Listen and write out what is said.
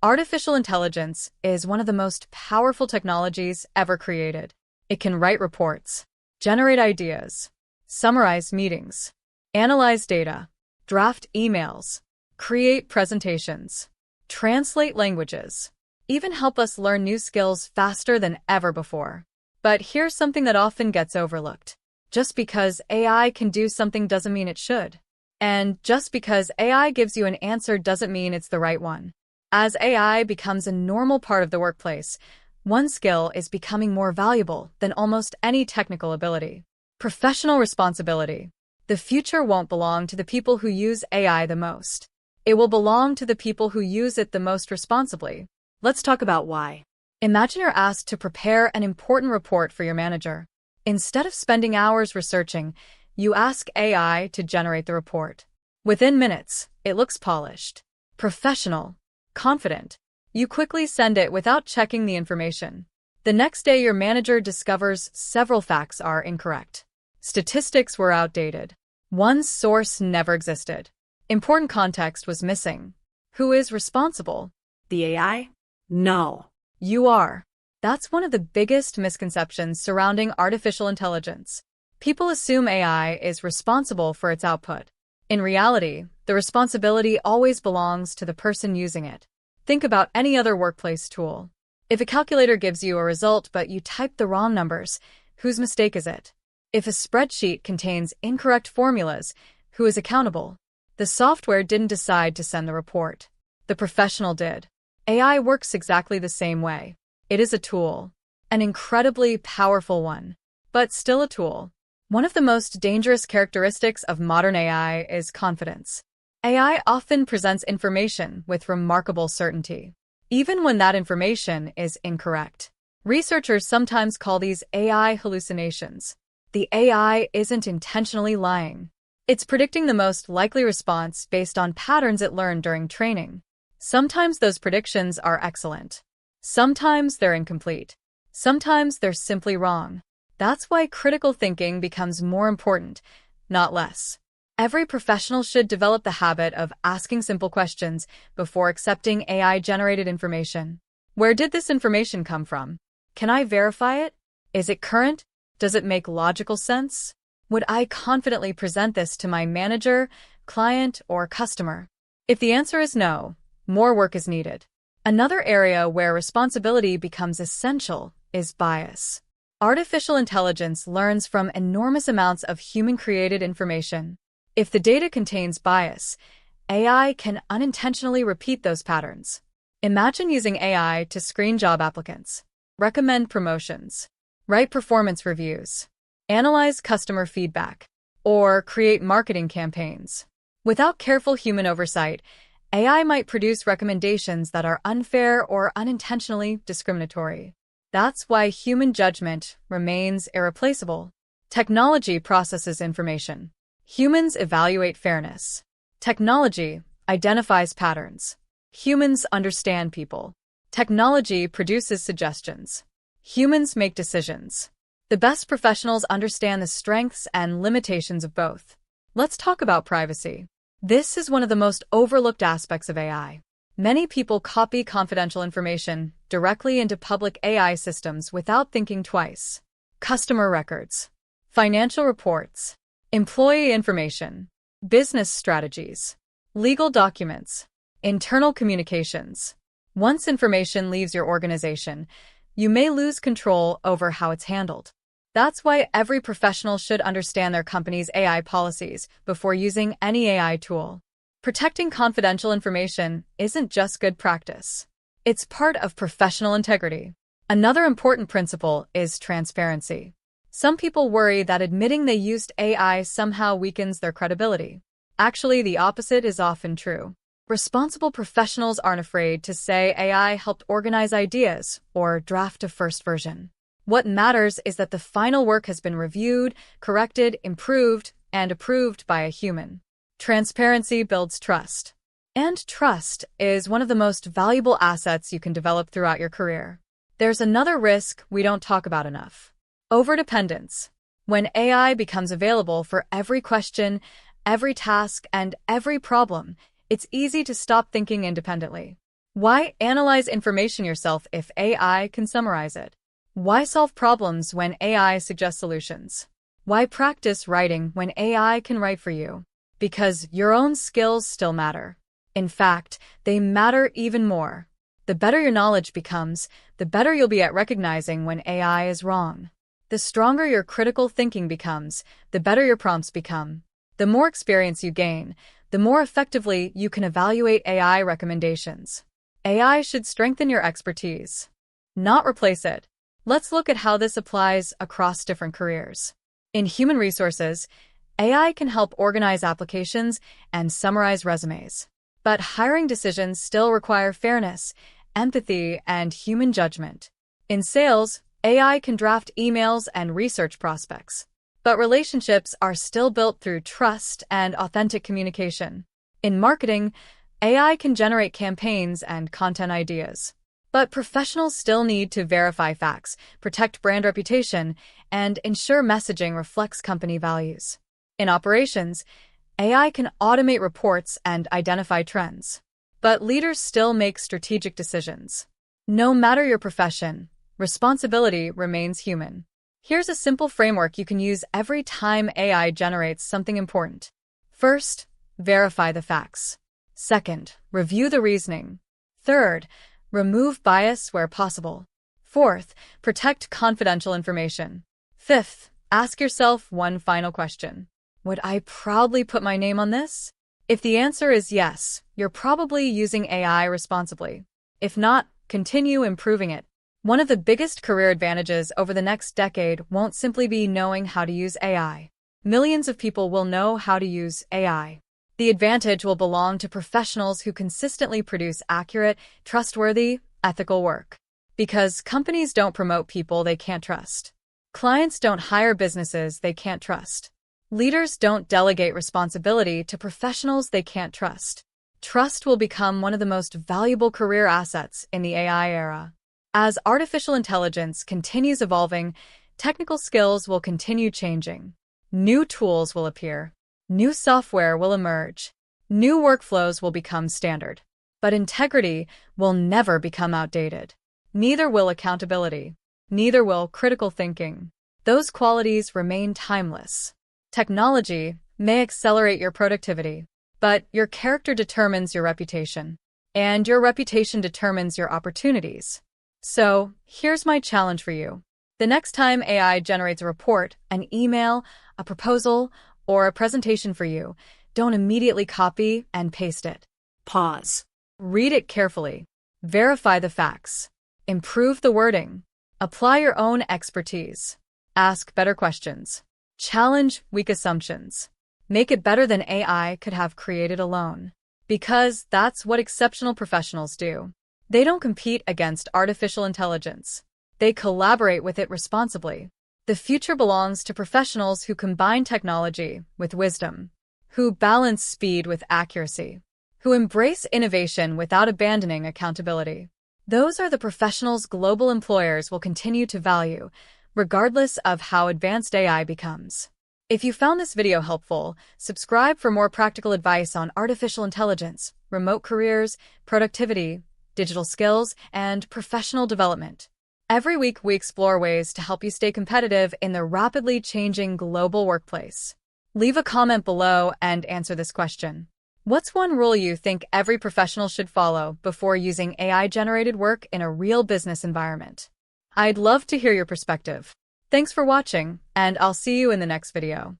Artificial intelligence is one of the most powerful technologies ever created. It can write reports, generate ideas, summarize meetings, analyze data, draft emails, create presentations, translate languages, even help us learn new skills faster than ever before. But here's something that often gets overlooked. Just because AI can do something doesn't mean it should. And just because AI gives you an answer doesn't mean it's the right one. As AI becomes a normal part of the workplace, one skill is becoming more valuable than almost any technical ability: professional responsibility. The future won't belong to the people who use AI the most. It will belong to the people who use it the most responsibly. Let's talk about why. Imagine you're asked to prepare an important report for your manager. Instead of spending hours researching, you ask AI to generate the report. Within minutes, it looks polished, professional, confident. You quickly send it without checking the information. The next day, your manager discovers several facts are incorrect. Statistics were outdated. One source never existed. Important context was missing. Who is responsible? The AI? No. You are. That's one of the biggest misconceptions surrounding artificial intelligence. People assume AI is responsible for its output. In reality, the responsibility always belongs to the person using it. Think about any other workplace tool. If a calculator gives you a result but you type the wrong numbers, whose mistake is it? If a spreadsheet contains incorrect formulas, who is accountable? The software didn't decide to send the report. The professional did. AI works exactly the same way. It is a tool, an incredibly powerful one, but still a tool. One of the most dangerous characteristics of modern AI is confidence. AI often presents information with remarkable certainty, even when that information is incorrect. Researchers sometimes call these AI hallucinations. The AI isn't intentionally lying. It's predicting the most likely response based on patterns it learned during training. Sometimes those predictions are excellent. Sometimes they're incomplete. Sometimes they're simply wrong. That's why critical thinking becomes more important, not less. Every professional should develop the habit of asking simple questions before accepting AI-generated information. Where did this information come from? Can I verify it? Is it current? Does it make logical sense? Would I confidently present this to my manager, client, or customer? If the answer is no, more work is needed. Another area where responsibility becomes essential is bias. Artificial intelligence learns from enormous amounts of human-created information. If the data contains bias, AI can unintentionally repeat those patterns. Imagine using AI to screen job applicants, recommend promotions, write performance reviews, analyze customer feedback, or create marketing campaigns. Without careful human oversight, AI might produce recommendations that are unfair or unintentionally discriminatory. That's why human judgment remains irreplaceable. Technology processes information. Humans evaluate fairness. Technology identifies patterns. Humans understand people. Technology produces suggestions. Humans make decisions. The best professionals understand the strengths and limitations of both. Let's talk about privacy. This is one of the most overlooked aspects of AI. Many people copy confidential information directly into public AI systems without thinking twice. Customer records, financial reports, employee information, business strategies, legal documents, internal communications. Once information leaves your organization, you may lose control over how it's handled. That's why every professional should understand their company's AI policies before using any AI tool. Protecting confidential information isn't just good practice. It's part of professional integrity. Another important principle is transparency. Some people worry that admitting they used AI somehow weakens their credibility. Actually, the opposite is often true. Responsible professionals aren't afraid to say AI helped organize ideas or draft a first version. What matters is that the final work has been reviewed, corrected, improved, and approved by a human. Transparency builds trust. And trust is one of the most valuable assets you can develop throughout your career. There's another risk we don't talk about enough: overdependence. When AI becomes available for every question, every task, and every problem, it's easy to stop thinking independently. Why analyze information yourself if AI can summarize it? Why solve problems when AI suggests solutions? Why practice writing when AI can write for you? Because your own skills still matter. In fact, they matter even more. The better your knowledge becomes, the better you'll be at recognizing when AI is wrong. The stronger your critical thinking becomes, the better your prompts become. The more experience you gain, the more effectively you can evaluate AI recommendations. AI should strengthen your expertise, not replace it. Let's look at how this applies across different careers. In human resources, AI can help organize applications and summarize resumes. But hiring decisions still require fairness, empathy, and human judgment. In sales, AI can draft emails and research prospects. But relationships are still built through trust and authentic communication. In marketing, AI can generate campaigns and content ideas. But professionals still need to verify facts, protect brand reputation, and ensure messaging reflects company values. In operations, AI can automate reports and identify trends. But leaders still make strategic decisions. No matter your profession, responsibility remains human. Here's a simple framework you can use every time AI generates something important. First, verify the facts. Second, review the reasoning. Third, remove bias where possible. Fourth, protect confidential information. Fifth, ask yourself one final question. Would I proudly put my name on this? If the answer is yes, you're probably using AI responsibly. If not, continue improving it. One of the biggest career advantages over the next decade won't simply be knowing how to use AI. Millions of people will know how to use AI. The advantage will belong to professionals who consistently produce accurate, trustworthy, ethical work. Because companies don't promote people they can't trust. Clients don't hire businesses they can't trust. Leaders don't delegate responsibility to professionals they can't trust. Trust will become one of the most valuable career assets in the AI era. As artificial intelligence continues evolving, technical skills will continue changing. New tools will appear. New software will emerge. New workflows will become standard. But integrity will never become outdated. Neither will accountability. Neither will critical thinking. Those qualities remain timeless. Technology may accelerate your productivity, but your character determines your reputation, and your reputation determines your opportunities. So, here's my challenge for you. The next time AI generates a report, an email, a proposal, or a presentation for you, don't immediately copy and paste it. Pause. Read it carefully. Verify the facts. Improve the wording. Apply your own expertise. Ask better questions. Challenge weak assumptions. Make it better than AI could have created alone. Because that's what exceptional professionals do. They don't compete against artificial intelligence. They collaborate with it responsibly. The future belongs to professionals who combine technology with wisdom, who balance speed with accuracy, who embrace innovation without abandoning accountability. Those are the professionals global employers will continue to value, regardless of how advanced AI becomes. If you found this video helpful, subscribe for more practical advice on artificial intelligence, remote careers, productivity, digital skills, and professional development. Every week, we explore ways to help you stay competitive in the rapidly changing global workplace. Leave a comment below and answer this question. What's one rule you think every professional should follow before using AI-generated work in a real business environment? I'd love to hear your perspective. Thanks for watching, and I'll see you in the next video.